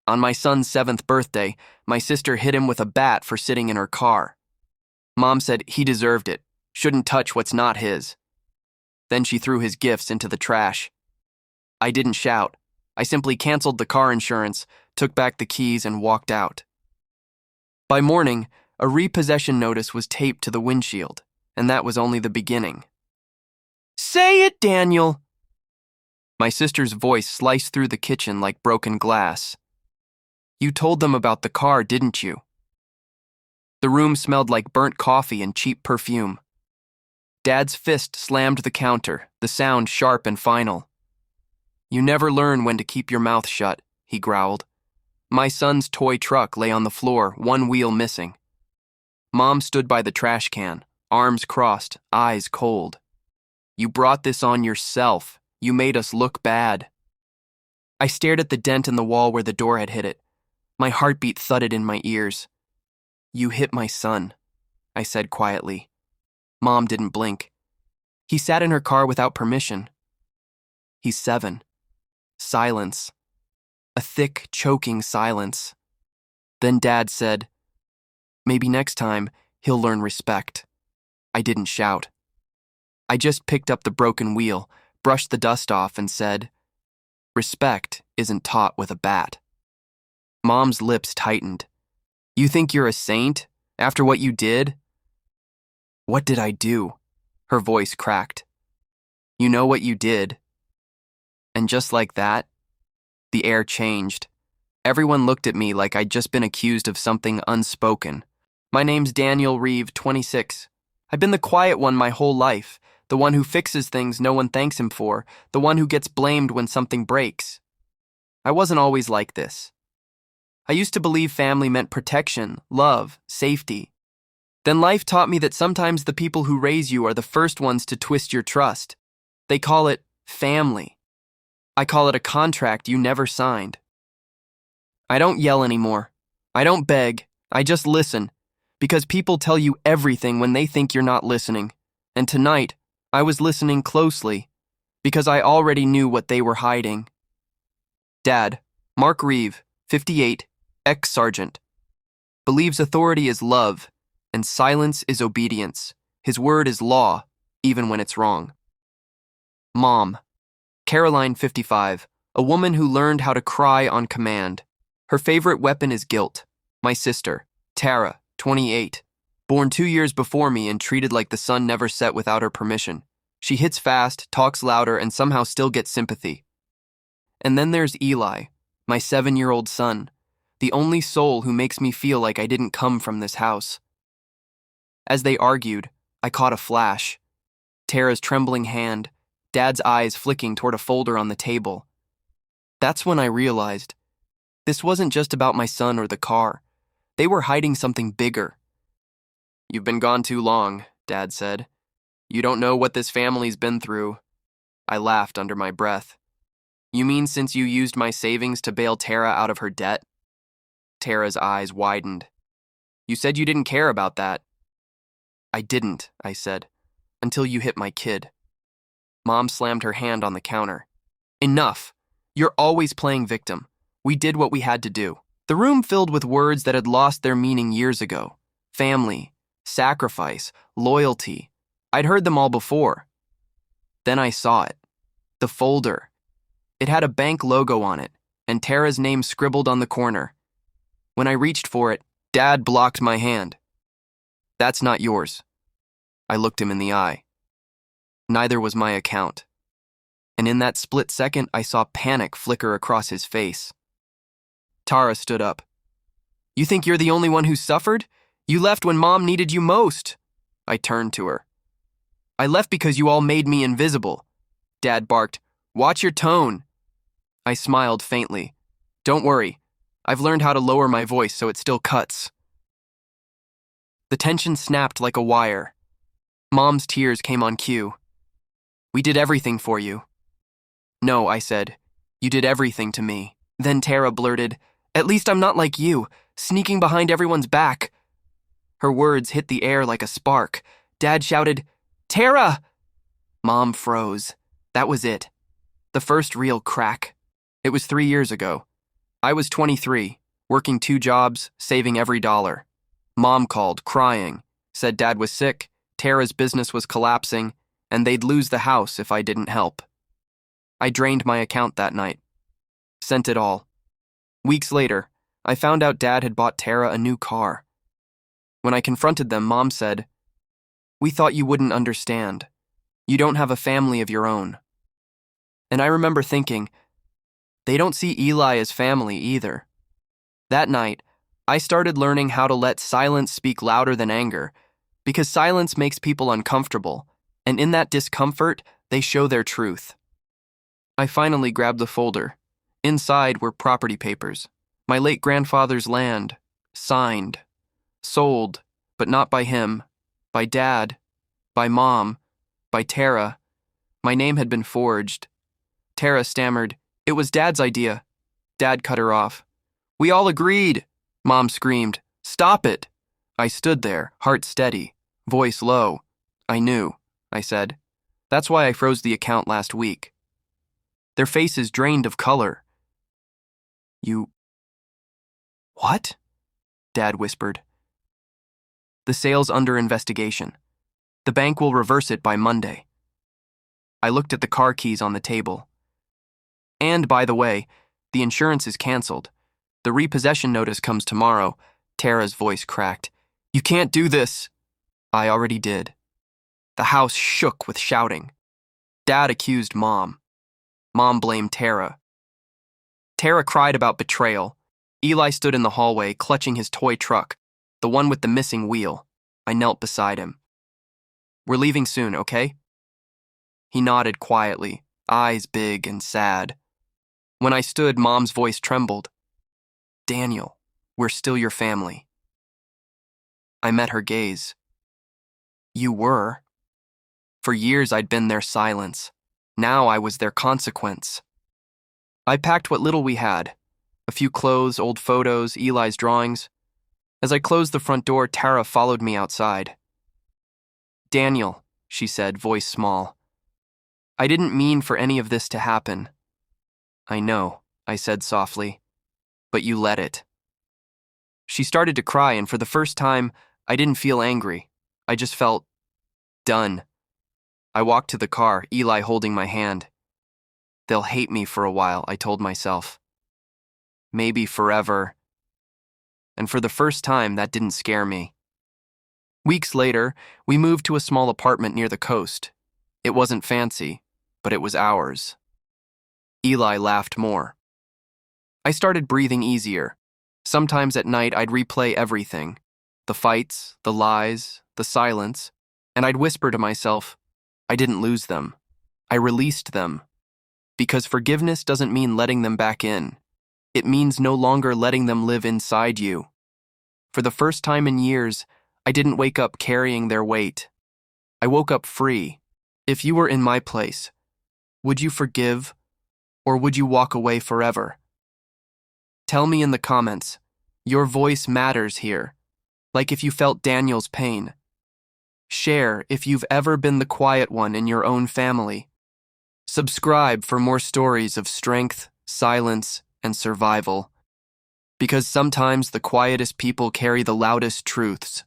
On my son's 7th birthday, my sister hit him with a bat for sitting in her car. Mom said he deserved it, shouldn't touch what's not his. Then she threw his gifts into the trash. I didn't shout. I simply canceled the car insurance, took back the keys, and walked out. By morning, a repossession notice was taped to the windshield, and that was only the beginning. "Say it, Daniel!" My sister's voice sliced through the kitchen like broken glass. "You told them about the car, didn't you?" The room smelled like burnt coffee and cheap perfume. Dad's fist slammed the counter, the sound sharp and final. "You never learn when to keep your mouth shut," he growled. My son's toy truck lay on the floor, one wheel missing. Mom stood by the trash can, arms crossed, eyes cold. "You brought this on yourself. You made us look bad." I stared at the dent in the wall where the door had hit it. My heartbeat thudded in my ears. "You hit my son," I said quietly. Mom didn't blink. "He sat in her car without permission." "He's 7. Silence. A thick, choking silence. Then Dad said, "Maybe next time he'll learn respect." I didn't shout. I just picked up the broken wheel, brushed the dust off, and said, "Respect isn't taught with a bat." Mom's lips tightened. "You think you're a saint after what you did?" "What did I do?" Her voice cracked. "You know what you did." And just like that, the air changed. Everyone looked at me like I'd just been accused of something unspoken. "My name's Daniel Reeve, 26. I've been the quiet one my whole life, the one who fixes things no one thanks him for, the one who gets blamed when something breaks. I wasn't always like this. I used to believe family meant protection, love, safety. Then life taught me that sometimes the people who raise you are the first ones to twist your trust. They call it family. I call it a contract you never signed. I don't yell anymore. I don't beg. I just listen, because people tell you everything when they think you're not listening. And tonight, I was listening closely, because I already knew what they were hiding. Dad, Mark Reeve, 58, ex-sergeant. Believes authority is love, and silence is obedience. His word is law, even when it's wrong. Mom, Caroline, 55, a woman who learned how to cry on command. Her favorite weapon is guilt. My sister, Tara, 28, born 2 years before me and treated like the sun never set without her permission. She hits fast, talks louder, and somehow still gets sympathy. And then there's Eli, my 7-year-old son, the only soul who makes me feel like I didn't come from this house. As they argued, I caught a flash. Tara's trembling hand, Dad's eyes flicking toward a folder on the table. That's when I realized this wasn't just about my son or the car. They were hiding something bigger. "You've been gone too long," Dad said. "You don't know what this family's been through." I laughed under my breath. "You mean since you used my savings to bail Tara out of her debt?" Tara's eyes widened. "You said you didn't care about that." "I didn't," I said, "until you hit my kid." Mom slammed her hand on the counter. "Enough. You're always playing victim. We did what we had to do." The room filled with words that had lost their meaning years ago. Family, sacrifice, loyalty. I'd heard them all before. Then I saw it. The folder. It had a bank logo on it, and Tara's name scribbled on the corner. When I reached for it, Dad blocked my hand. "That's not yours." I looked him in the eye. Neither was my account. And in that split second, I saw panic flicker across his face. Tara stood up. "You think you're the only one who suffered? You left when Mom needed you most." I turned to her. "I left because you all made me invisible." Dad barked, "Watch your tone." I smiled faintly. "Don't worry. I've learned how to lower my voice so it still cuts." The tension snapped like a wire. Mom's tears came on cue. "We did everything for you." "No," I said. "You did everything to me." Then Tara blurted, "At least I'm not like you, sneaking behind everyone's back." Her words hit the air like a spark. Dad shouted, "Tara!" Mom froze. That was it. The first real crack. It was 3 years ago. I was 23, working 2 jobs, saving every dollar. Mom called, crying, said Dad was sick, Tara's business was collapsing, and they'd lose the house if I didn't help. I drained my account that night. Sent it all. Weeks later, I found out Dad had bought Tara a new car. When I confronted them, Mom said, "We thought you wouldn't understand. You don't have a family of your own." And I remember thinking, they don't see Eli as family either. That night, I started learning how to let silence speak louder than anger, because silence makes people uncomfortable, and in that discomfort, they show their truth. I finally grabbed the folder. Inside were property papers. My late grandfather's land, signed, sold, but not by him, by Dad, by Mom, by Tara. My name had been forged. Tara stammered, "It was Dad's idea." Dad cut her off. "We all agreed," Mom screamed. "Stop it." I stood there, heart steady, voice low. "I knew," I said. "That's why I froze the account last week." Their faces drained of color. "You... what?" Dad whispered. "The sale's under investigation. The bank will reverse it by Monday." I looked at the car keys on the table. "And, by the way, the insurance is canceled. The repossession notice comes tomorrow." Tara's voice cracked. "You can't do this." I already did. The house shook with shouting. Dad accused Mom. Mom blamed Tara. Tara cried about betrayal. Eli stood in the hallway, clutching his toy truck, the one with the missing wheel. I knelt beside him. "We're leaving soon, okay?" He nodded quietly, eyes big and sad. When I stood, Mom's voice trembled. "Daniel, we're still your family." I met her gaze. "You were." For years I'd been their silence. Now I was their consequence. I packed what little we had. A few clothes, old photos, Eli's drawings. As I closed the front door, Tara followed me outside. "Daniel," she said, voice small. "I didn't mean for any of this to happen." "I know," I said softly, "but you let it." She started to cry, and for the first time, I didn't feel angry. I just felt done. I walked to the car, Eli holding my hand. "They'll hate me for a while," I told myself. "Maybe forever." And for the first time, that didn't scare me. Weeks later, we moved to a small apartment near the coast. It wasn't fancy, but it was ours. Eli laughed more. I started breathing easier. Sometimes at night, I'd replay everything. The fights, the lies, the silence, and I'd whisper to myself, I didn't lose them. I released them. Because forgiveness doesn't mean letting them back in. It means no longer letting them live inside you. For the first time in years, I didn't wake up carrying their weight. I woke up free. If you were in my place, would you forgive, or would you walk away forever? Tell me in the comments. Your voice matters here, like if you felt Daniel's pain. Share if you've ever been the quiet one in your own family. Subscribe for more stories of strength, silence, and survival. Because sometimes the quietest people carry the loudest truths.